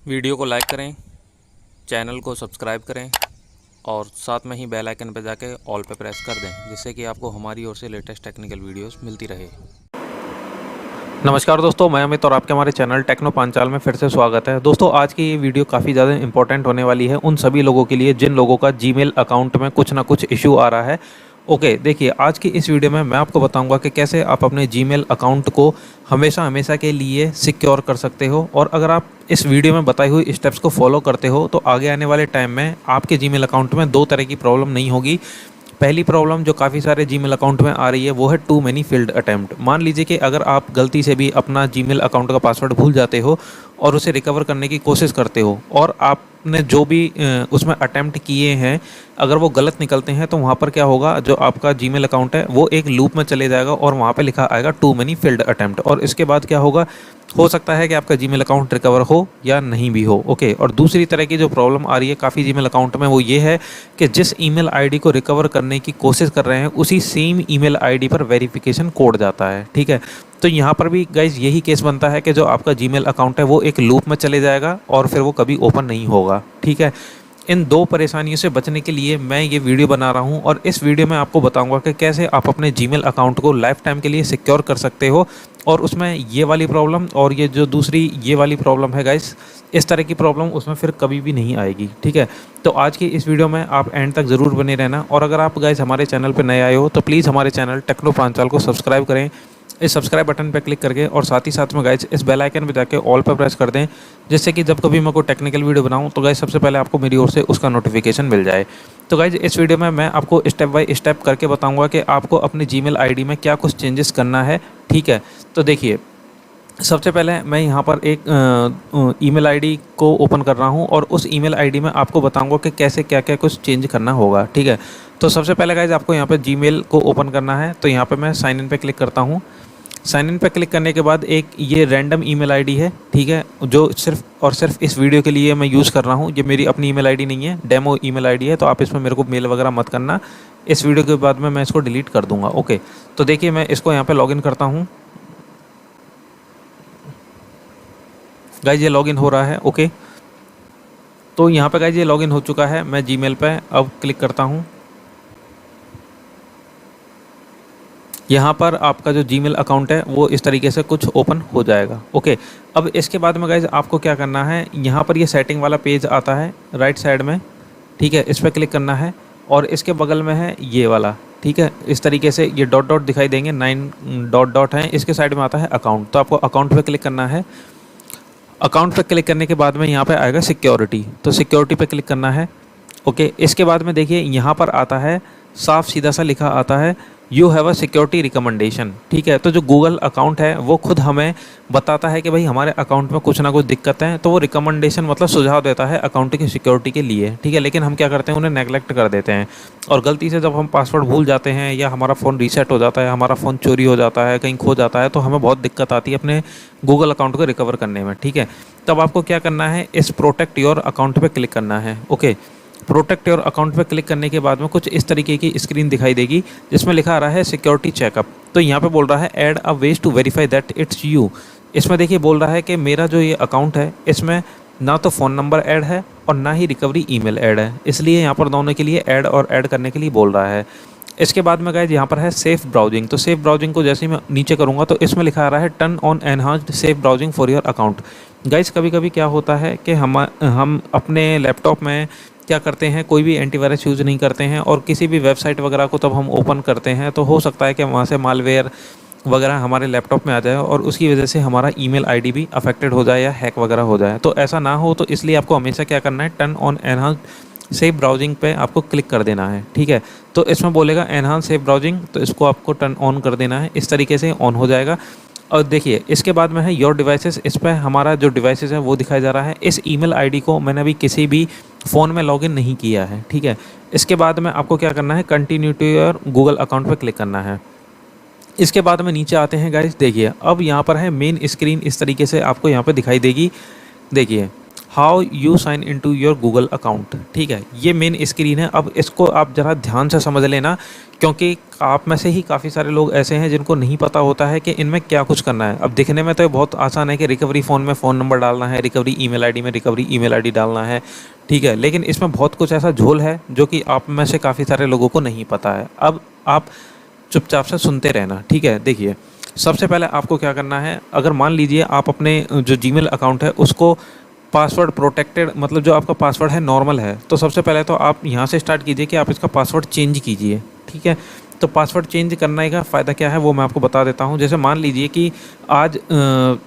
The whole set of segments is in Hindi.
वीडियो को लाइक करें, चैनल को सब्सक्राइब करें और साथ में ही बेल आइकन पर जाके ऑल पे प्रेस कर दें, जिससे कि आपको हमारी ओर से लेटेस्ट टेक्निकल वीडियोस मिलती रहे। नमस्कार दोस्तों, मैं अमित और आपके हमारे चैनल टेक्नो पांचाल में फिर से स्वागत है। दोस्तों, आज की ये वीडियो काफ़ी ज़्यादा इंपॉर्टेंट होने वाली है उन सभी लोगों के लिए जिन लोगों का जीमेल अकाउंट में कुछ ना कुछ इशू आ रहा है। ओके, देखिए आज की इस वीडियो में मैं आपको बताऊंगा कि कैसे आप अपने जीमेल अकाउंट को हमेशा हमेशा के लिए सिक्योर कर सकते हो। और अगर आप इस वीडियो में बताई हुई स्टेप्स को फॉलो करते हो तो आगे आने वाले टाइम में आपके जीमेल अकाउंट में दो तरह की प्रॉब्लम नहीं होगी। पहली प्रॉब्लम जो काफ़ी सारे जीमेल अकाउंट में आ रही है वो है टू मैनी फील्ड अटैम्प्ट। मान लीजिए कि अगर आप गलती से भी अपना जीमेल अकाउंट का पासवर्ड भूल जाते हो और उसे रिकवर करने की कोशिश करते हो और आपने जो भी उसमें अटैम्प्ट किए हैं अगर वो गलत निकलते हैं तो वहाँ पर क्या होगा, जो आपका जीमेल अकाउंट है वो एक लूप में चले जाएगा और वहाँ पे लिखा आएगा टू मैनी फील्ड अटैम्प्ट। और इसके बाद क्या होगा, हो सकता है कि आपका जीमेल अकाउंट रिकवर हो या नहीं भी हो। ओके, और दूसरी तरह की जो प्रॉब्लम आ रही है काफ़ी जीमेल अकाउंट में वो ये है कि जिस ईमेल आईडी को रिकवर करने की कोशिश कर रहे हैं उसी सेम ईमेल आईडी पर वेरिफिकेशन कोड जाता है। ठीक है, तो यहाँ पर भी गाइज यही केस बनता है कि जो आपका जीमेल अकाउंट है वो एक लूप में चले जाएगा और फिर वो कभी ओपन नहीं होगा। ठीक है, इन दो परेशानियों से बचने के लिए मैं ये वीडियो बना रहा हूँ और इस वीडियो में आपको बताऊंगा कि कैसे आप अपने जीमेल अकाउंट को लाइफ टाइम के लिए सिक्योर कर सकते हो और उसमें ये वाली प्रॉब्लम और ये जो दूसरी ये वाली प्रॉब्लम है गाइस, इस तरह की प्रॉब्लम उसमें फिर कभी भी नहीं आएगी। ठीक है, तो आज की इस वीडियो में आप एंड तक ज़रूर बने रहना। और अगर आप गाइस हमारे चैनल पर नए आए हो तो प्लीज़ हमारे चैनल टेक्नो पांचाल को सब्सक्राइब करें इस सब्सक्राइब बटन पर क्लिक करके, और साथ ही साथ में गाइज इस बेल आइकन पे जाके ऑल पर प्रेस कर दें, जिससे कि जब कभी मैं कोई टेक्निकल वीडियो बनाऊं तो गाइज सबसे पहले आपको मेरी ओर से उसका नोटिफिकेशन मिल जाए। तो गाइज इस वीडियो में मैं आपको स्टेप बाय स्टेप करके बताऊंगा कि आपको अपनी जीमेल आईडी में क्या कुछ चेंजेस करना है। ठीक है, तो देखिए सबसे पहले मैं यहाँ पर एक ईमेल आईडी को ओपन कर रहा हूँ और उस ईमेल आईडी में आपको बताऊँगा कि कैसे क्या क्या कुछ चेंज करना होगा। ठीक है, तो सबसे पहले गाइज आपको यहाँ पर जीमेल को ओपन करना है। तो यहाँ पर मैं साइन इन पे क्लिक करता हूँ। साइन इन पे क्लिक करने के बाद एक ये रैंडम ईमेल आईडी है, ठीक है, जो सिर्फ और सिर्फ इस वीडियो के लिए मैं यूज़ कर रहा हूँ। ये मेरी अपनी ईमेल आईडी नहीं है, डेमो ईमेल आईडी है, तो आप इसमें मेरे को मेल वगैरह मत करना। इस वीडियो के बाद में मैं इसको डिलीट कर दूंगा। ओके, तो देखिए मैं इसको यहाँ पे लॉगिन करता हूँ। गाइज ये लॉगिन हो रहा है। ओके, तो यहाँ पे गाइज ये लॉगिन हो चुका है। मैं जीमेल पे अब क्लिक करता हूँ। यहाँ पर आपका जो जीमेल अकाउंट है वो इस तरीके से कुछ ओपन हो जाएगा। ओके, अब इसके बाद में गाइज आपको क्या करना है, यहाँ पर ये सेटिंग वाला पेज आता है राइट साइड में। ठीक है, इस पर क्लिक करना है और इसके बगल में है ये वाला। ठीक है, इस तरीके से ये डॉट डॉट दिखाई देंगे, 9 डॉट डॉट हैं, इसके साइड में आता है अकाउंट। तो आपको अकाउंट पर क्लिक करना है। अकाउंट पर क्लिक करने के बाद में यहाँ पर आएगा सिक्योरिटी, तो सिक्योरिटी पर क्लिक करना है। ओके, इसके बाद में देखिए यहाँ पर आता है साफ सीधा सा लिखा आता है you have a security recommendation. ठीक है, तो जो गूगल अकाउंट है वो खुद हमें बताता है कि भाई हमारे अकाउंट में कुछ ना कुछ दिक्कत है, तो वो रिकमेंडेशन मतलब सुझाव देता है अकाउंट की सिक्योरिटी के लिए। ठीक है, लेकिन हम क्या करते हैं, उन्हें नेगलेक्ट कर देते हैं और गलती से जब हम पासवर्ड भूल जाते हैं या हमारा फ़ोन रीसेट हो जाता है, हमारा फ़ोन चोरी हो जाता है, कहीं खो जाता है, तो हमें बहुत दिक्कत आती है अपने गूगल अकाउंट को रिकवर करने में। ठीक है, तब आपको क्या करना है, इस प्रोटेक्ट योर अकाउंट पर क्लिक करना है। ओके, प्रोटेक्ट योर अकाउंट पर क्लिक करने के बाद में कुछ इस तरीके की स्क्रीन दिखाई देगी जिसमें लिखा आ रहा है सिक्योरिटी चेकअप। तो यहाँ पे बोल रहा है add a way to verify that it's you. इसमें देखिए बोल रहा है कि मेरा जो ये अकाउंट है इसमें ना तो फ़ोन नंबर ऐड है और ना ही रिकवरी ईमेल ऐड है, इसलिए यहाँ पर दोनों के लिए ऐड और ऐड करने के लिए बोल रहा है। इसके बाद में गाइज यहाँ पर है सेफ ब्राउजिंग। तो सेफ ब्राउजिंग को जैसे ही मैं नीचे करूँगा तो इसमें लिखा आ रहा है turn on enhanced safe browsing for your account. Guys कभी कभी क्या होता है कि हम अपने लैपटॉप में क्या करते हैं, कोई भी एंटीवायरस यूज़ नहीं करते हैं और किसी भी वेबसाइट वगैरह को तब हम ओपन करते हैं तो हो सकता है कि वहाँ से मालवेयर वगैरह हमारे लैपटॉप में आ जाए और उसकी वजह से हमारा ईमेल आईडी भी अफेक्टेड हो जाए या हैक वगैरह हो जाए। तो ऐसा ना हो तो इसलिए आपको हमेशा क्या करना है, turn on enhanced safe browsing पे आपको क्लिक कर देना है। ठीक है, तो इसमें बोलेगा एनहांस सेफ ब्राउजिंग, तो इसको आपको टर्न ऑन कर देना है। इस तरीके से ऑन हो जाएगा। और देखिए इसके बाद में है योर डिवाइसेस। इस पर हमारा जो डिवाइसेस है वो दिखाया जा रहा है। इस ईमेल आईडी को मैंने अभी किसी भी फ़ोन में लॉगिन नहीं किया है। ठीक है, इसके बाद में आपको क्या करना है, continue to your Google account पर क्लिक करना है। इसके बाद में नीचे आते हैं गाइस, देखिए अब यहाँ पर है मेन स्क्रीन, इस तरीके से आपको यहाँ पर दिखाई देगी। देखिए how you sign into your Google account. ठीक है, ये मेन स्क्रीन है। अब इसको आप ज़रा ध्यान से समझ लेना, क्योंकि आप में से ही काफ़ी सारे लोग ऐसे हैं जिनको नहीं पता होता है कि इनमें क्या कुछ करना है। अब दिखने में तो ये बहुत आसान है कि रिकवरी फ़ोन में फ़ोन नंबर डालना है, रिकवरी ईमेल आईडी में रिकवरी ईमेल आईडी डालना है, ठीक है, लेकिन इसमें बहुत कुछ ऐसा झोल है जो कि आप में से काफ़ी सारे लोगों को नहीं पता है। अब आप चुपचाप से सुनते रहना, ठीक है। देखिए, सबसे पहले आपको क्या करना है, अगर मान लीजिए आप अपने जो जीमेल अकाउंट है उसको पासवर्ड प्रोटेक्टेड, मतलब जो आपका पासवर्ड है नॉर्मल है, तो सबसे पहले तो आप यहाँ से स्टार्ट कीजिए कि आप इसका पासवर्ड चेंज कीजिए, ठीक है। तो पासवर्ड चेंज करने का फ़ायदा क्या है वो मैं आपको बता देता हूँ। जैसे मान लीजिए कि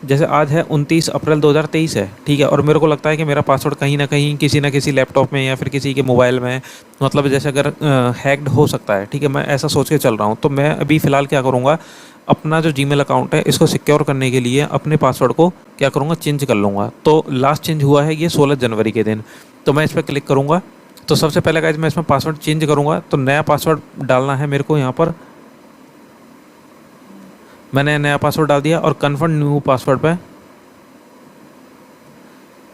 जैसे आज है 29 अप्रैल 2023 है, ठीक है, और मेरे को लगता है कि मेरा पासवर्ड कहीं ना कहीं किसी ना किसी लैपटॉप में या फिर किसी के मोबाइल में, मतलब जैसे अगर हैक्ड हो सकता है, ठीक है, मैं ऐसा सोच के चल रहा हूँ। तो मैं अभी फ़िलहाल क्या करूँगा, अपना जो जीमेल अकाउंट है इसको सिक्योर करने के लिए अपने पासवर्ड को क्या करूँगा, चेंज कर लूँगा। तो लास्ट चेंज हुआ है ये 16 जनवरी के दिन। तो मैं इस पर क्लिक करूँगा। तो सबसे पहले गाइस मैं इसमें पासवर्ड चेंज करूँगा। तो नया पासवर्ड डालना है मेरे को। यहाँ पर मैंने नया पासवर्ड डाल दिया और कन्फर्म न्यू पासवर्ड पे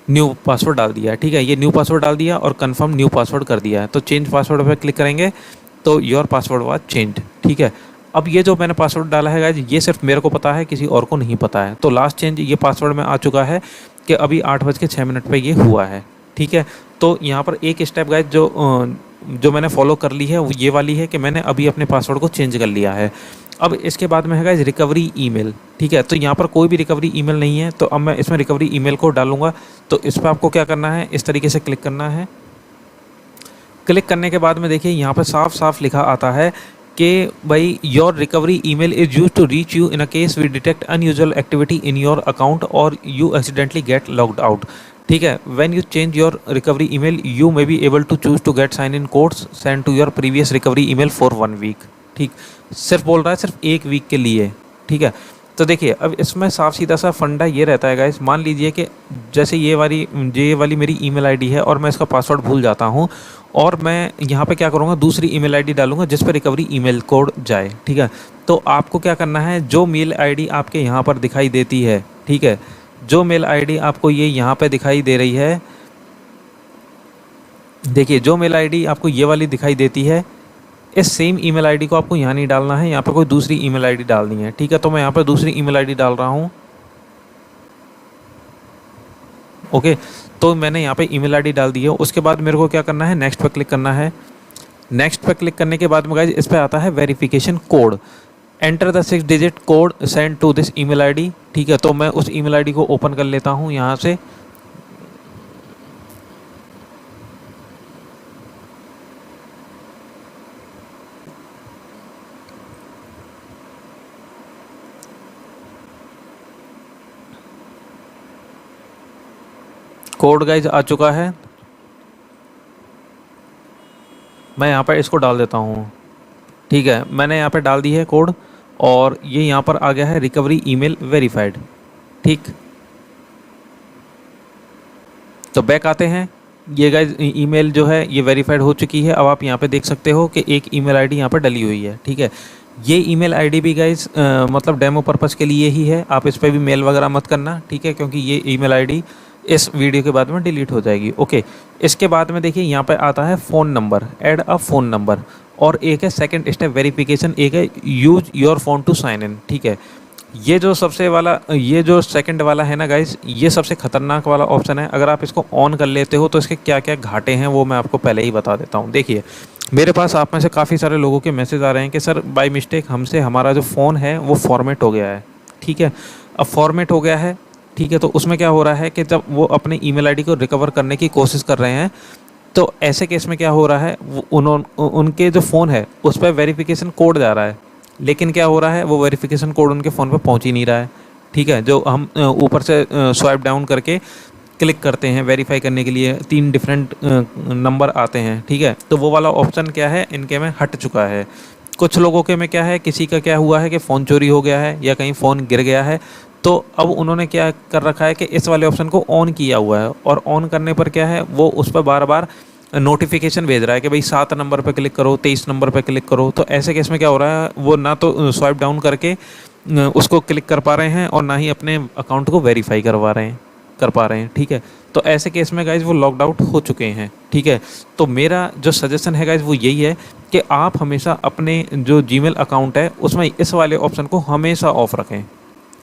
न्यू पासवर्ड डाल दिया है, ठीक है। ये न्यू पासवर्ड डाल दिया और कन्फर्म न्यू पासवर्ड कर दिया है। तो चेंज पासवर्ड पे क्लिक करेंगे तो योर पासवर्ड वाज चेंज्ड, ठीक है। अब ये जो मैंने पासवर्ड डाला है गाइज, ये सिर्फ मेरे को पता है, किसी और को नहीं पता है। तो लास्ट चेंज ये पासवर्ड में आ चुका है कि अभी 8:06 पे ये हुआ है, ठीक है। तो यहाँ पर एक स्टेप गाइज जो मैंने फॉलो कर ली है वो ये वाली है कि मैंने अभी अपने पासवर्ड को चेंज कर लिया है। अब इसके बाद में है गाइज रिकवरी ईमेल, ठीक है। तो यहाँ पर कोई भी रिकवरी ईमेल नहीं है, तो अब मैं इसमें रिकवरी ईमेल को डालूंगा। तो इस पर आपको क्या करना है, इस तरीके से क्लिक करना है। क्लिक करने के बाद में देखिए यहाँ पर साफ साफ लिखा आता है कि भाई your recovery email is use to reach you in a case we detect unusual activity in your account और you accidentally get logged out, ठीक है। When you change your recovery email you may be able to choose to get sign in codes send to your previous recovery email for 1 week, ठीक। सिर्फ बोल रहा है सिर्फ 1 वीक के लिए, ठीक है। तो देखिए अब इसमें साफ सीधा सा फंडा ये रहता है गाइस, मान लीजिए कि जैसे ये वाली मेरी ईमेल आईडी है और मैं इसका पासवर्ड भूल जाता हूँ और मैं यहाँ पे क्या करूँगा, दूसरी ईमेल आईडी डालूंगा जिस पर रिकवरी ईमेल कोड जाए, ठीक है। तो आपको क्या करना है, जो मेल आईडी आपके यहाँ पर दिखाई देती है, ठीक है, जो मेल आईडी आपको ये यहाँ पे दिखाई दे रही है, देखिए जो मेल आईडी आपको ये वाली दिखाई देती है, इस सेम ईमेल आईडी को आपको यहाँ नहीं डालना है, यहाँ पे कोई दूसरी ईमेल आईडी डालनी है, ठीक है। तो मैं यहाँ पे दूसरी ईमेल आईडी डाल रहा हूँ, ओके। तो मैंने यहाँ पे ईमेल आईडी डाल दी है। उसके बाद मेरे को क्या करना है, नेक्स्ट पे क्लिक करना है। नेक्स्ट पे क्लिक करने के बाद में गाइस इस पे आता है verification code, enter the 6 digit code send to this email ID, ठीक है। तो मैं उस ईमेल आईडी को ओपन कर लेता हूँ यहाँ से। कोड गाइज आ चुका है, मैं यहाँ पर इसको डाल देता हूँ, ठीक है। मैंने यहाँ पे डाल दी है कोड और ये यहाँ पर आ गया है रिकवरी ईमेल वेरीफाइड, ठीक। तो बैक आते हैं, ये गाइज ईमेल जो है ये वेरीफाइड हो चुकी है। अब आप यहाँ पे देख सकते हो कि एक ईमेल आईडी यहाँ पर डली हुई है, ठीक है। ये ईमेल आईडी भी गाइज मतलब डेमो पर्पज़ के लिए ही है, आप इस पर भी मेल वगैरह मत करना, ठीक है, क्योंकि ये ईमेल आईडी इस वीडियो के बाद में डिलीट हो जाएगी, ओके। इसके बाद में देखिए यहाँ पे आता है phone number, add a phone number, और एक है सेकंड स्टेप वेरिफिकेशन, एक है use your phone to sign in, ठीक है। ये जो सेकंड वाला है ना गाइस, ये सबसे ख़तरनाक वाला ऑप्शन है। अगर आप इसको ऑन कर लेते हो तो इसके क्या क्या घाटे हैं वो मैं आपको पहले ही बता देता हूँ। देखिए मेरे पास आप में से काफ़ी सारे लोगों के मैसेज आ रहे हैं कि सर बाय मिस्टेक हमसे हमारा जो फ़ोन है वो फॉर्मेट हो गया है, ठीक है। अब फॉर्मेट हो गया है, ठीक है, तो उसमें क्या हो रहा है कि जब वो अपने ईमेल आईडी को रिकवर करने की कोशिश कर रहे हैं तो ऐसे केस में क्या हो रहा है, उनके जो फ़ोन है उस पर वेरिफिकेशन कोड जा रहा है, लेकिन क्या हो रहा है, वो वेरिफिकेशन कोड उनके फ़ोन पे पहुंच ही नहीं रहा है, ठीक है। जो हम ऊपर से स्वाइप डाउन करके क्लिक करते हैं वेरीफाई करने के लिए, 3 डिफरेंट नंबर आते हैं, ठीक है। तो वो वाला ऑप्शन क्या है, इनके में हट चुका है। कुछ लोगों के में क्या है, किसी का क्या हुआ है कि फ़ोन चोरी हो गया है या कहीं फ़ोन गिर गया है, तो अब उन्होंने क्या कर रखा है कि इस वाले ऑप्शन को ऑन किया हुआ है, और ऑन करने पर क्या है, वो उस पर बार बार नोटिफिकेशन भेज रहा है कि भाई 7 नंबर पर क्लिक करो, 23 नंबर पर क्लिक करो। तो ऐसे केस में क्या हो रहा है, वो ना तो स्वाइप डाउन करके उसको क्लिक कर पा रहे हैं और ना ही अपने अकाउंट को वेरीफाई कर कर पा रहे हैं, ठीक है। तो ऐसे केस में गाइज वो लॉग्ड आउट हो चुके हैं, ठीक है। तो मेरा जो सजेशन है गाइज वो यही है कि आप हमेशा अपने जो जीमेल अकाउंट है उसमें इस वाले ऑप्शन को हमेशा ऑफ रखें,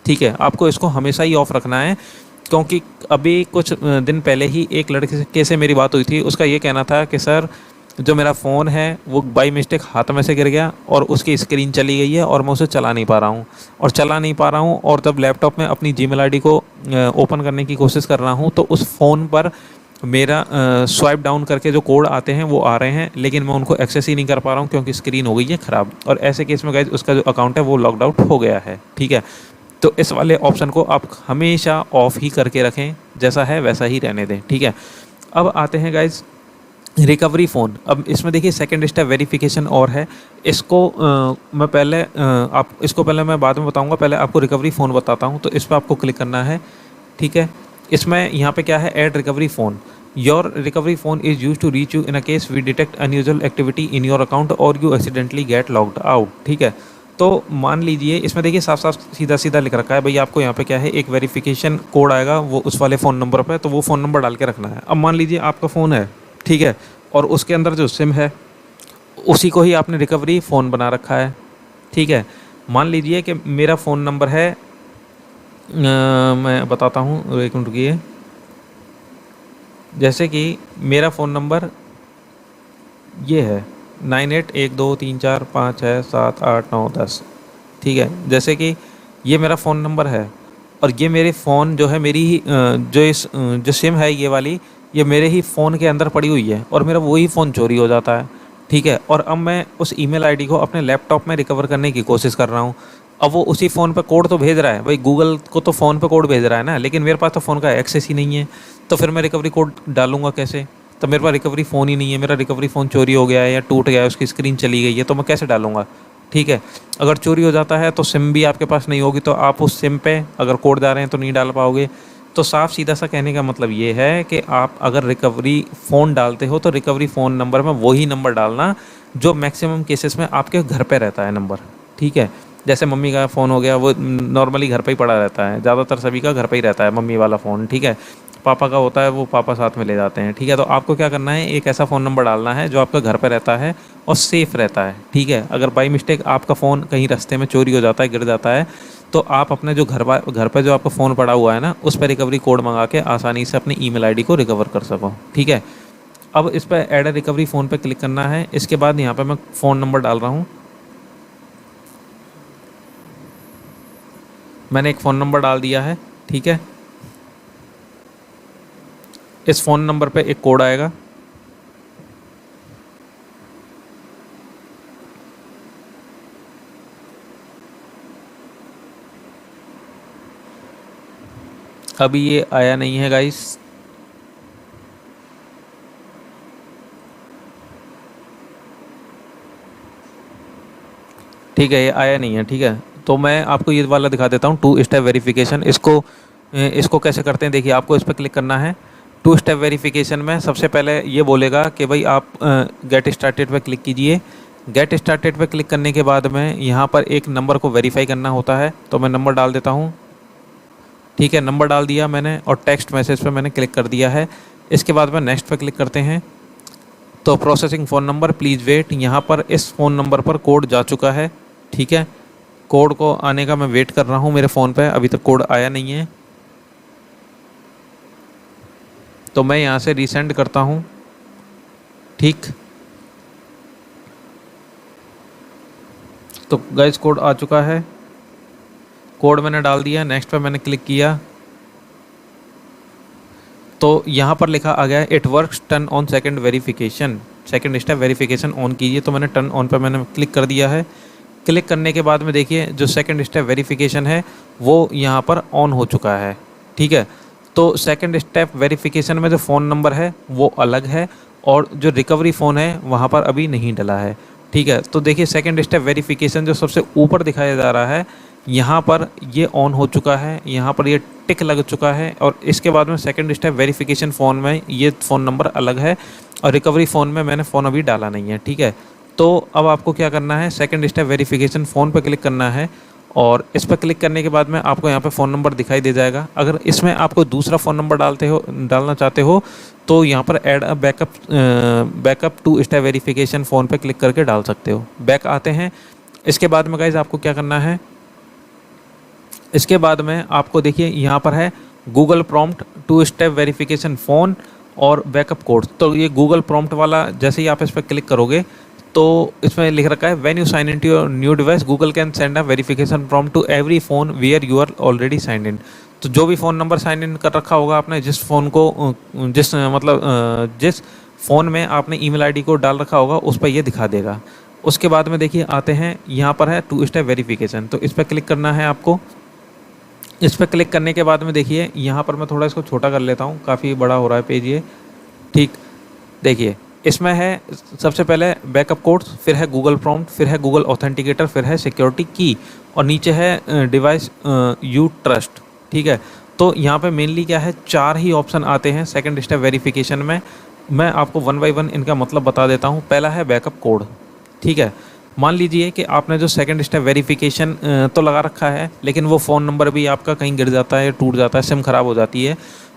ठीक है। आपको इसको हमेशा ही ऑफ रखना है, क्योंकि अभी कुछ दिन पहले ही एक लड़के से मेरी बात हुई थी। उसका ये कहना था कि सर जो मेरा फ़ोन है वो बाई मिस्टेक हाथ में से गिर गया और उसकी स्क्रीन चली गई है और मैं उसे चला नहीं पा रहा हूँ और जब लैपटॉप में अपनी जीमेल आईडी को ओपन करने की कोशिश कर रहा हूँ तो उस फ़ोन पर मेरा स्वाइप डाउन करके जो कोड आते हैं वो आ रहे हैं, लेकिन मैं उनको एक्सेस ही नहीं कर पा रहा हूँ क्योंकि स्क्रीन हो गई है ख़राब। और ऐसे केस में गाइज उसका जो अकाउंट है वो लॉकड आउट हो गया है, ठीक है। तो इस वाले ऑप्शन को आप हमेशा ऑफ ही करके रखें, जैसा है वैसा ही रहने दें, ठीक है। अब आते हैं गाइज रिकवरी फ़ोन। अब इसमें देखिए सेकंड स्टेप वेरिफिकेशन और है। इसको पहले मैं बाद में बताऊंगा, पहले आपको रिकवरी फ़ोन बताता हूं। तो इस पर आपको क्लिक करना है, ठीक है। इसमें यहाँ पे क्या है, add recovery phone. Your recovery phone is use to reach you in a case we detect unusual activity in your account और you accidentally get logged out, ठीक है। तो मान लीजिए इसमें देखिए साफ साफ सीधा सीधा लिख रखा है भाई, आपको यहाँ पे क्या है, एक वेरिफिकेशन कोड आएगा वो उस वाले फ़ोन नंबर पे, तो वो फ़ोन नंबर डाल के रखना है। अब मान लीजिए आपका फ़ोन है, ठीक है, और उसके अंदर जो सिम है उसी को ही आपने रिकवरी फ़ोन बना रखा है, ठीक है। मान लीजिए कि मेरा फ़ोन नंबर है मैं बताता हूँ, एक मिनट रुकिए। जैसे कि मेरा फ़ोन नंबर ये है 981234567891, ठीक है। जैसे कि ये मेरा फ़ोन नंबर है और ये मेरे फ़ोन जो है मेरी ही जो सिम है ये वाली, ये मेरे ही फ़ोन के अंदर पड़ी हुई है और मेरा वही फ़ोन चोरी हो जाता है, ठीक है। और अब मैं उस ईमेल आईडी को अपने लैपटॉप में रिकवर करने की कोशिश कर रहा हूँ। अब वो उसी फ़ोन पे कोड तो भेज रहा है भाई, गूगल को तो फ़ोन पे कोड भेज रहा है ना, लेकिन मेरे पास तो फ़ोन का एक्सेस ही नहीं है। तो फिर मैं रिकवरी कोड डालूंगा कैसे? तो मेरे पास रिकवरी फ़ोन ही नहीं है, मेरा रिकवरी फ़ोन चोरी हो गया है या टूट गया है, उसकी स्क्रीन चली गई है, तो मैं कैसे डालूंगा, ठीक है। अगर चोरी हो जाता है तो सिम भी आपके पास नहीं होगी, तो आप उस सिम पे अगर कोड डाल रहे हैं तो नहीं डाल पाओगे। तो साफ सीधा सा कहने का मतलब ये है कि आप अगर रिकवरी फ़ोन डालते हो तो रिकवरी फ़ोन नंबर में वही नंबर डालना जो मैक्सिमम केसेस में आपके घर पे रहता है नंबर, ठीक है। जैसे मम्मी का फ़ोन हो गया, वो नॉर्मली घर पे ही पड़ा रहता है, ज़्यादातर सभी का घर पे ही रहता है मम्मी वाला फ़ोन, ठीक है। पापा का होता है वो पापा साथ में ले जाते हैं, ठीक है। तो आपको क्या करना है, एक ऐसा फ़ोन नंबर डालना है जो आपका घर पे रहता है और सेफ़ रहता है, ठीक है। अगर बाई मिस्टेक आपका फ़ोन कहीं रास्ते में चोरी हो जाता है, गिर जाता है, तो आप अपने जो घर पे जो आपका फ़ोन पड़ा हुआ है ना, उस पर रिकवरी कोड मंगा के आसानी से अपनी ईमेल आईडी को रिकवर कर सको, ठीक है। अब इस पर ऐड अ रिकवरी फ़ोन पे क्लिक करना है। इसके बाद यहाँ पे मैं फ़ोन नंबर डाल रहा हूँ। मैंने एक फ़ोन नंबर डाल दिया है, ठीक है। इस फ़ोन नंबर पे एक कोड आएगा, अभी ये आया नहीं है गाइस, ठीक है, ये आया नहीं है, ठीक है। तो मैं आपको ये वाला दिखा देता हूँ, 2 स्टेप वेरिफिकेशन। इसको कैसे करते हैं, देखिए आपको इस पर क्लिक करना है। 2 स्टेप वेरिफिकेशन में सबसे पहले ये बोलेगा कि भाई आप गेट स्टार्टेड पे क्लिक कीजिए। गेट स्टार्टेड पे क्लिक करने के बाद में यहाँ पर एक नंबर को वेरीफाई करना होता है, तो मैं नंबर डाल देता हूँ, ठीक है। नंबर डाल दिया मैंने और टेक्स्ट मैसेज पे मैंने क्लिक कर दिया है। इसके बाद में नेक्स्ट पे क्लिक करते हैं, तो processing phone number please wait. यहाँ पर इस फ़ोन नंबर पर कोड जा चुका है, ठीक है। कोड को आने का मैं वेट कर रहा हूँ, मेरे फ़ोन पे अभी तक कोड आया नहीं है, तो मैं यहाँ से रीसेंड करता हूँ, ठीक। तो गाइस कोड आ चुका है, कोड मैंने डाल दिया, नेक्स्ट पे मैंने क्लिक किया तो यहाँ पर लिखा आ गया it works, turn on second verification, second step verification on कीजिए। तो मैंने टर्न ऑन पे मैंने क्लिक कर दिया है। क्लिक करने के बाद में देखिए जो सेकंड स्टेप वेरिफिकेशन है वो यहाँ पर ऑन हो चुका है, ठीक है। तो सेकंड स्टेप वेरिफिकेशन में जो फ़ोन नंबर है वो अलग है और जो रिकवरी फ़ोन है वहाँ पर अभी नहीं डला है, ठीक है। तो देखिए सेकंड स्टेप वेरिफिकेशन जो सबसे ऊपर दिखाया जा रहा है यहाँ पर ये ऑन हो चुका है, यहाँ पर ये टिक लग चुका है और इसके बाद में सेकंड स्टेप वेरिफिकेशन फ़ोन में ये फ़ोन नंबर अलग है और रिकवरी फ़ोन में मैंने फ़ोन अभी डाला नहीं है, ठीक है। तो अब आपको क्या करना है, सेकंड स्टेप वेरिफिकेशन फ़ोन पर क्लिक करना है और इस पर क्लिक करने के बाद में आपको यहाँ पे फ़ोन नंबर दिखाई दे जाएगा। अगर इसमें आपको दूसरा फ़ोन नंबर डालना चाहते हो तो यहाँ पर add a backup two step verification phone पे क्लिक करके डाल सकते हो। बैक आते हैं। इसके बाद में गाइज आपको क्या करना है, इसके बाद में आपको देखिए यहाँ पर है Google prompt two step verification phone और बैकअप कोड। तो ये गूगल प्रॉम्प्ट वाला जैसे ही आप इस पर क्लिक करोगे तो इसमें लिख रखा है when you sign in to your new device Google can send a verification prompt to every phone where you are already sign in. तो जो भी फ़ोन नंबर साइन इन कर रखा होगा आपने, जिस फ़ोन को जिस फ़ोन में आपने ईमेल आईडी को डाल रखा होगा उस पर ये दिखा देगा। उसके बाद में देखिए आते हैं यहाँ पर है टू स्टेप वेरिफिकेशन, तो इस पर क्लिक करना है आपको। इस पर क्लिक करने के बाद में देखिए यहाँ पर मैं थोड़ा इसको छोटा कर लेता हूँ, काफ़ी बड़ा हो रहा है पेज ये। ठीक, देखिए इसमें है सबसे पहले बैकअप कोड्स, फिर है गूगल प्रॉम्प्ट, फिर है गूगल ऑथेंटिकेटर, फिर है सिक्योरिटी की और नीचे है डिवाइस यू ट्रस्ट। ठीक है, तो यहाँ पे मेनली क्या है, 4 ही ऑप्शन आते हैं सेकंड स्टेप वेरिफिकेशन में। मैं आपको वन बाय वन इनका मतलब बता देता हूँ। पहला है बैकअप कोड। ठीक है, मान लीजिए कि आपने जो सेकंड स्टेप वेरिफिकेशन तो लगा रखा है, लेकिन वो फ़ोन नंबर भी आपका कहीं गिर जाता है, टूट जाता है, सिम ख़राब हो जाती है।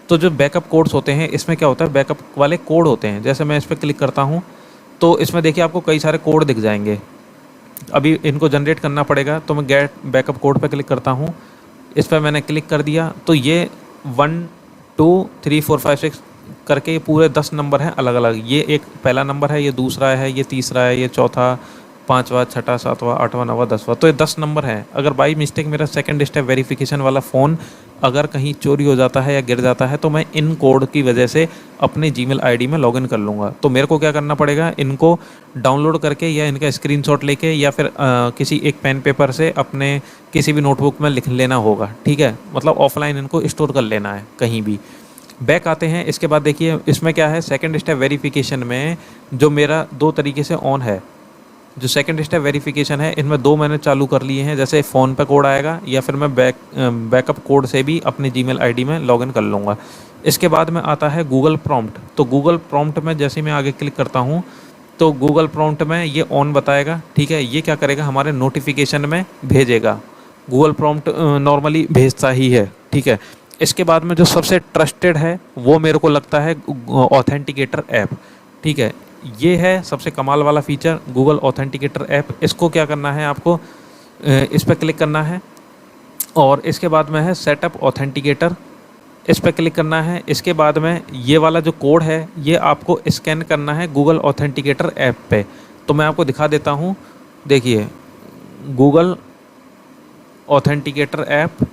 तो जो बैकअप कोड्स होते हैं इसमें क्या होता है, बैकअप वाले कोड होते हैं। जैसे मैं इस पर क्लिक करता हूँ तो इसमें देखिए आपको कई सारे कोड दिख जाएंगे। अभी इनको जनरेट करना पड़ेगा, तो मैं गेट बैकअप कोड पर क्लिक करता हूँ। इस पर मैंने क्लिक कर दिया तो ये 1 2 3 4 5 6 करके ये पूरे 10 नंबर हैं अलग अलग। ये एक पहला नंबर है, ये दूसरा है, ये तीसरा है, ये चौथा, 5वां, 6वां, 7वां, 8वां, 9वां, 10वां। तो ये 10 नंबर हैं। अगर बाई मिस्टेक मेरा सेकंड स्टेप वेरिफिकेशन वाला फ़ोन अगर कहीं चोरी हो जाता है या गिर जाता है तो मैं इन कोड की वजह से अपने जीमेल आईडी में लॉगिन कर लूँगा। तो मेरे को क्या करना पड़ेगा, इनको डाउनलोड करके या इनका स्क्रीनशॉट लेके या फिर किसी एक पेन पेपर से अपने किसी भी नोटबुक में लिख लेना होगा। ठीक है, मतलब ऑफलाइन इनको स्टोर कर लेना है कहीं भी। बैक आते हैं। इसके बाद देखिए इसमें क्या है, सेकंड स्टेप वेरिफिकेशन में जो मेरा 2 तरीके से ऑन है, जो सेकंड स्टेप वेरिफिकेशन है इनमें 2 मैंने चालू कर लिए हैं। जैसे फ़ोन पे कोड आएगा या फिर मैं बैकअप कोड से भी अपनी जीमेल आईडी में लॉगिन कर लूँगा। इसके बाद में आता है गूगल प्रॉम्प्ट। तो गूगल प्रॉम्प्ट में जैसे मैं आगे क्लिक करता हूँ तो गूगल प्रॉम्प्ट में ये ऑन बताएगा। ठीक है, ये क्या करेगा, हमारे नोटिफिकेशन में भेजेगा। गूगल प्रॉम्प्ट नॉर्मली भेजता ही है। ठीक है, इसके बाद में जो सबसे ट्रस्टेड है वो मेरे को लगता है ऑथेंटिकेटर ऐप। ठीक है, ये है सबसे कमाल वाला फीचर गूगल ऑथेंटिकेटर ऐप। इसको क्या करना है, आपको इस पर क्लिक करना है और इसके बाद में है सेटअप ऑथेंटिकेटर, इस पर क्लिक करना है। इसके बाद में ये वाला जो कोड है ये आपको स्कैन करना है गूगल ऑथेंटिकेटर ऐप पे। तो मैं आपको दिखा देता हूँ, देखिए गूगल ऑथेंटिकेटर ऐप,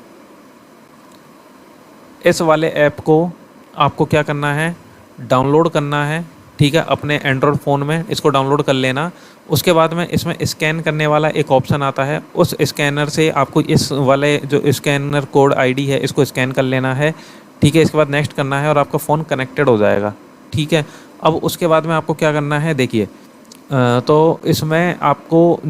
इस वाले ऐप को आपको क्या करना है, डाउनलोड करना है। ठीक है, अपने एंड्रॉयड फ़ोन में इसको डाउनलोड कर लेना। उसके बाद में इसमें स्कैन करने वाला एक ऑप्शन आता है, उस स्कैनर से आपको इस वाले जो स्कैनर कोड आईडी है इसको स्कैन कर लेना है। ठीक है, इसके बाद नेक्स्ट करना है और आपका फ़ोन कनेक्टेड हो जाएगा। ठीक है, अब उसके बाद में आपको क्या करना है, देखिए तो इसमें आपको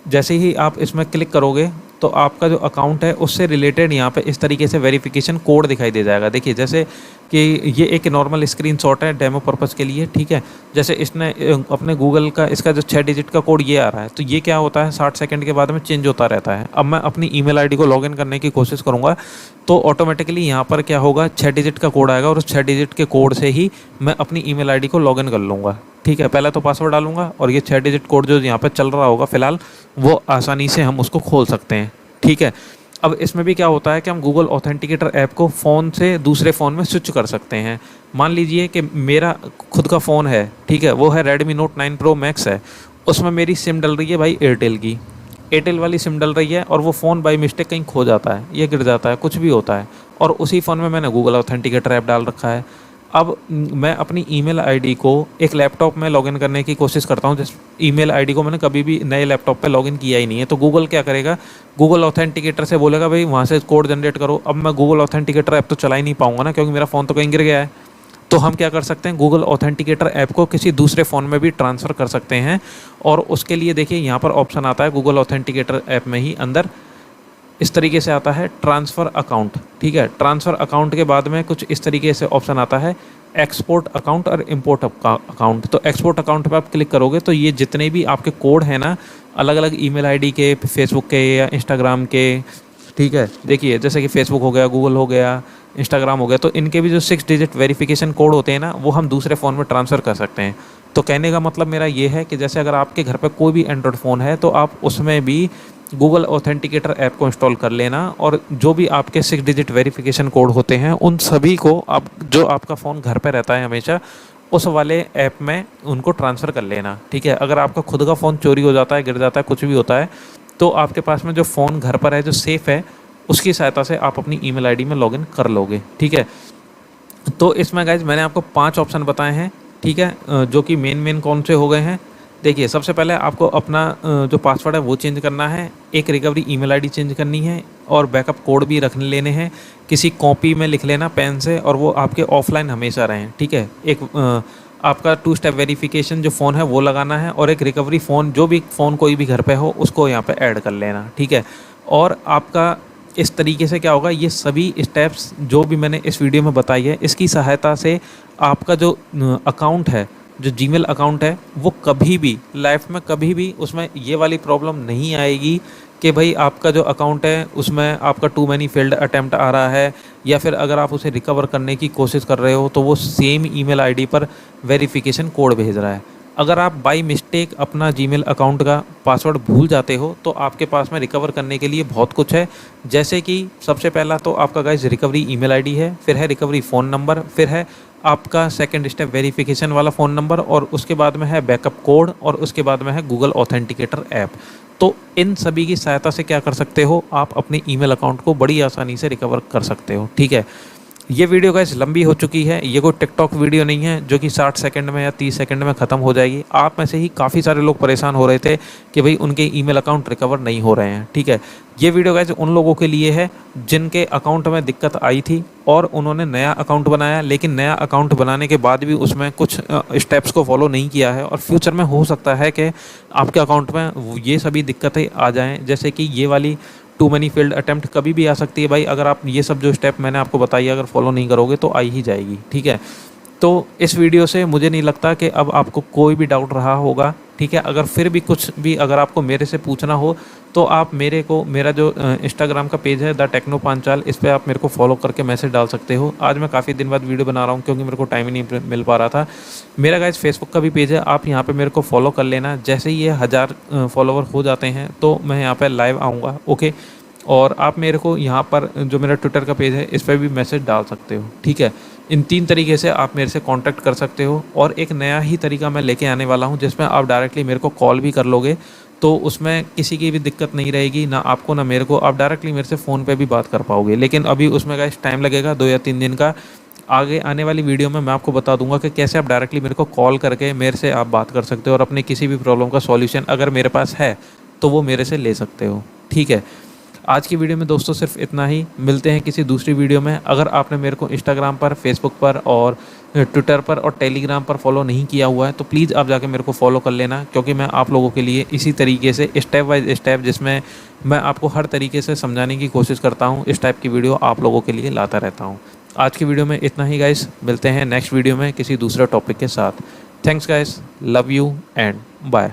जैसे ही आप इसमें क्लिक करोगे तो आपका जो अकाउंट है उससे रिलेटेड यहाँ पे इस तरीके से वेरिफिकेशन कोड दिखाई दे जाएगा। देखिए जैसे कि ये एक नॉर्मल स्क्रीनशॉट है डेमो पर्पज़ के लिए। ठीक है, जैसे इसने अपने गूगल का इसका जो 6 डिजिट का कोड ये आ रहा है, तो ये क्या होता है 60 सेकंड के बाद में चेंज होता रहता है। अब मैं अपनी ईमेल आईडी को लॉगिन करने की कोशिश करूँगा तो ऑटोमेटिकली यहाँ पर क्या होगा, 6 डिजिट का कोड आएगा और उस 6 डिजिट के कोड से ही मैं अपनी ईमेल आईडी को लॉगिन कर लूँगा। ठीक है, पहले तो पासवर्ड डालूंगा और ये 6 डिजिट कोड जो यहाँ पर चल रहा होगा फ़िलहाल वो आसानी से हम उसको खोल सकते हैं। ठीक है, अब इसमें भी क्या होता है कि हम गूगल ऑथेंटिकेटर ऐप को फ़ोन से दूसरे फ़ोन में स्विच कर सकते हैं। मान लीजिए कि मेरा खुद का फ़ोन है, ठीक है, वो है Redmi Note 9 Pro Max है, उसमें मेरी सिम डल रही है भाई एयरटेल की, एयरटेल वाली सिम डल रही है और वो फ़ोन बाई मिस्टेक कहीं खो जाता है, ये गिर जाता है, कुछ भी होता है और उसी फ़ोन में मैंने गूगल ऑथेंटिकेटर ऐप डाल रखा है। अब मैं अपनी ईमेल आईडी को एक लैपटॉप में लॉगिन करने की कोशिश करता हूँ, जिस ईमेल आईडी को मैंने कभी भी नए लैपटॉप पे लॉगिन किया ही नहीं है, तो गूगल क्या करेगा, गूगल ऑथेंटिकेटर से बोलेगा भाई वहाँ से कोड जनरेट करो। अब मैं गूगल ऑथेंटिकेटर ऐप तो चला ही नहीं पाऊंगा ना, क्योंकि मेरा फ़ोन तो कहीं गिर गया है। तो हम क्या कर सकते हैं, गूगल ऑथेंटिकेटर ऐप को किसी दूसरे फ़ोन में भी ट्रांसफ़र कर सकते हैं और उसके लिए देखिए यहाँ पर ऑप्शन आता है गूगल ऑथेंटिकेटर ऐप में ही अंदर इस तरीके से आता है ट्रांसफ़र अकाउंट। ठीक है, ट्रांसफ़र अकाउंट के बाद में कुछ इस तरीके से ऑप्शन आता है एक्सपोर्ट अकाउंट और इंपोर्ट अकाउंट। तो एक्सपोर्ट अकाउंट पे आप क्लिक करोगे तो ये जितने भी आपके कोड हैं ना अलग अलग ईमेल आईडी के, फेसबुक के या इंस्टाग्राम के, ठीक है। देखिए जैसे कि फेसबुक हो गया, गूगल हो गया, इंस्टाग्राम हो गया, तो इनके भी जो 6 डिजिट वेरिफिकेशन कोड होते हैं ना, वो हम दूसरे फ़ोन में ट्रांसफ़र कर सकते हैं। तो कहने का मतलब मेरा ये है कि जैसे अगर आपके घर पे कोई भी एंड्रॉयड फ़ोन है तो आप उसमें भी गूगल ऑथेंटिकेटर ऐप को इंस्टॉल कर लेना, और जो भी आपके 6 डिजिट वेरिफिकेशन कोड होते हैं उन सभी को आप, जो आपका फ़ोन घर पे रहता है हमेशा, उस वाले ऐप में उनको ट्रांसफ़र कर लेना, ठीक है। अगर आपका खुद का फ़ोन चोरी हो जाता है, गिर जाता है, कुछ भी होता है, तो आपके पास में जो फ़ोन घर पर है जो सेफ़ है, उसकी सहायता से आप अपनी ईमेल आईडी में लॉगिन कर लोगे, ठीक है। तो इसमें गाइज मैंने आपको 5 ऑप्शन बताए हैं, ठीक है, जो कि मेन कौन से हो गए हैं। देखिए सबसे पहले आपको अपना जो पासवर्ड है वो चेंज करना है, एक रिकवरी ईमेल आईडी चेंज करनी है, और बैकअप कोड भी रख लेने हैं, किसी कॉपी में लिख लेना पेन से, और वो आपके ऑफलाइन हमेशा रहें, ठीक है। एक आपका 2 स्टेप वेरिफिकेशन जो फ़ोन है वो लगाना है, और एक रिकवरी फ़ोन, जो भी फ़ोन कोई भी घर पे हो उसको यहाँ पे ऐड कर लेना, ठीक है। और आपका इस तरीके से क्या होगा, ये सभी स्टेप्स जो भी मैंने इस वीडियो में बताई है, इसकी सहायता से आपका जो अकाउंट है, जो जीमेल अकाउंट है, वो कभी भी लाइफ में कभी भी उसमें ये वाली प्रॉब्लम नहीं आएगी कि भाई आपका जो अकाउंट है उसमें आपका टू मैनी फेल्ड अटैम्प्ट आ रहा है, या फिर अगर आप उसे रिकवर करने की कोशिश कर रहे हो तो वो सेम ईमेल आईडी पर वेरिफिकेशन कोड भेज रहा है। अगर आप बाई मिस्टेक अपना जीमेल अकाउंट का पासवर्ड भूल जाते हो तो आपके पास में रिकवर करने के लिए बहुत कुछ है। जैसे कि सबसे पहला तो आपका गाइस रिकवरी ईमेल आईडी है, फिर है रिकवरी फ़ोन नंबर, फिर है आपका सेकंड स्टेप वेरिफिकेशन वाला फ़ोन नंबर, और उसके बाद में है बैकअप कोड, और उसके बाद में है गूगल ऑथेंटिकेटर ऐप। तो इन सभी की सहायता से क्या कर सकते हो, आप अपने ईमेल अकाउंट को बड़ी आसानी से रिकवर कर सकते हो, ठीक है। ये वीडियो गाइस लंबी हो चुकी है, ये कोई टिकटॉक वीडियो नहीं है जो कि 60 सेकंड में या 30 सेकंड में ख़त्म हो जाएगी। आप में से ही काफ़ी सारे लोग परेशान हो रहे थे कि भाई उनके ईमेल अकाउंट रिकवर नहीं हो रहे हैं, ठीक है। ये वीडियो गाइस उन लोगों के लिए है जिनके अकाउंट में दिक्कत आई थी और उन्होंने नया अकाउंट बनाया, लेकिन नया अकाउंट बनाने के बाद भी उसमें कुछ स्टेप्स को फॉलो नहीं किया है, और फ्यूचर में हो सकता है कि आपके अकाउंट में ये सभी दिक्कतें आ जाएँ, जैसे कि ये वाली टू मैनी फेल्ड अटैम्प्ट कभी भी आ सकती है भाई। अगर आप ये सब जो स्टेप मैंने आपको बताई अगर फॉलो नहीं करोगे तो आई ही जाएगी, ठीक है। तो इस वीडियो से मुझे नहीं लगता कि अब आपको कोई भी डाउट रहा होगा, ठीक है। अगर फिर भी कुछ भी अगर आपको मेरे से पूछना हो तो आप मेरे को, मेरा जो इंस्टाग्राम का पेज है द टेक्नो पांचाल, इस पर आप मेरे को फॉलो करके मैसेज डाल सकते हो। आज मैं काफ़ी दिन बाद वीडियो बना रहा हूँ क्योंकि मेरे को टाइम ही नहीं मिल पा रहा था। मेरा गाइस फेसबुक का भी पेज है, आप यहाँ पे मेरे को फॉलो कर लेना। जैसे ही ये 1000 फॉलोवर हो जाते हैं तो मैं यहाँ पर लाइव आऊँगा, ओके। और आप मेरे को यहाँ पर जो मेरा ट्विटर का पेज है इस पर भी मैसेज डाल सकते हो, ठीक है। इन 3 तरीके से आप मेरे से कांटेक्ट कर सकते हो। और एक नया ही तरीका मैं लेके आने वाला हूँ जिसमें आप डायरेक्टली मेरे को कॉल भी कर लोगे, तो उसमें किसी की भी दिक्कत नहीं रहेगी, ना आपको ना मेरे को। आप डायरेक्टली मेरे से फ़ोन पे भी बात कर पाओगे, लेकिन अभी उसमें गाइस टाइम लगेगा 2 या 3 दिन का। आगे आने वाली वीडियो में मैं आपको बता दूंगा कि कैसे आप डायरेक्टली मेरे को कॉल करके मेरे से आप बात कर सकते हो और अपनी किसी भी प्रॉब्लम का सॉल्यूशन अगर मेरे पास है तो वो मेरे से ले सकते हो, ठीक है। आज की वीडियो में दोस्तों सिर्फ इतना ही। मिलते हैं किसी दूसरी वीडियो में। अगर आपने मेरे को इंस्टाग्राम पर, फेसबुक पर और ट्विटर पर और टेलीग्राम पर फॉलो नहीं किया हुआ है तो प्लीज़ आप जाके मेरे को फॉलो कर लेना, क्योंकि मैं आप लोगों के लिए इसी तरीके से स्टेप बाय स्टेप, जिसमें मैं आपको हर तरीके से समझाने की कोशिश करता हूँ, इस टाइप की वीडियो आप लोगों के लिए लाता रहता हूँ। आज की वीडियो में इतना ही गाइस। मिलते हैं नेक्स्ट वीडियो में किसी दूसरे टॉपिक के साथ। Thanks guys, love you and bye.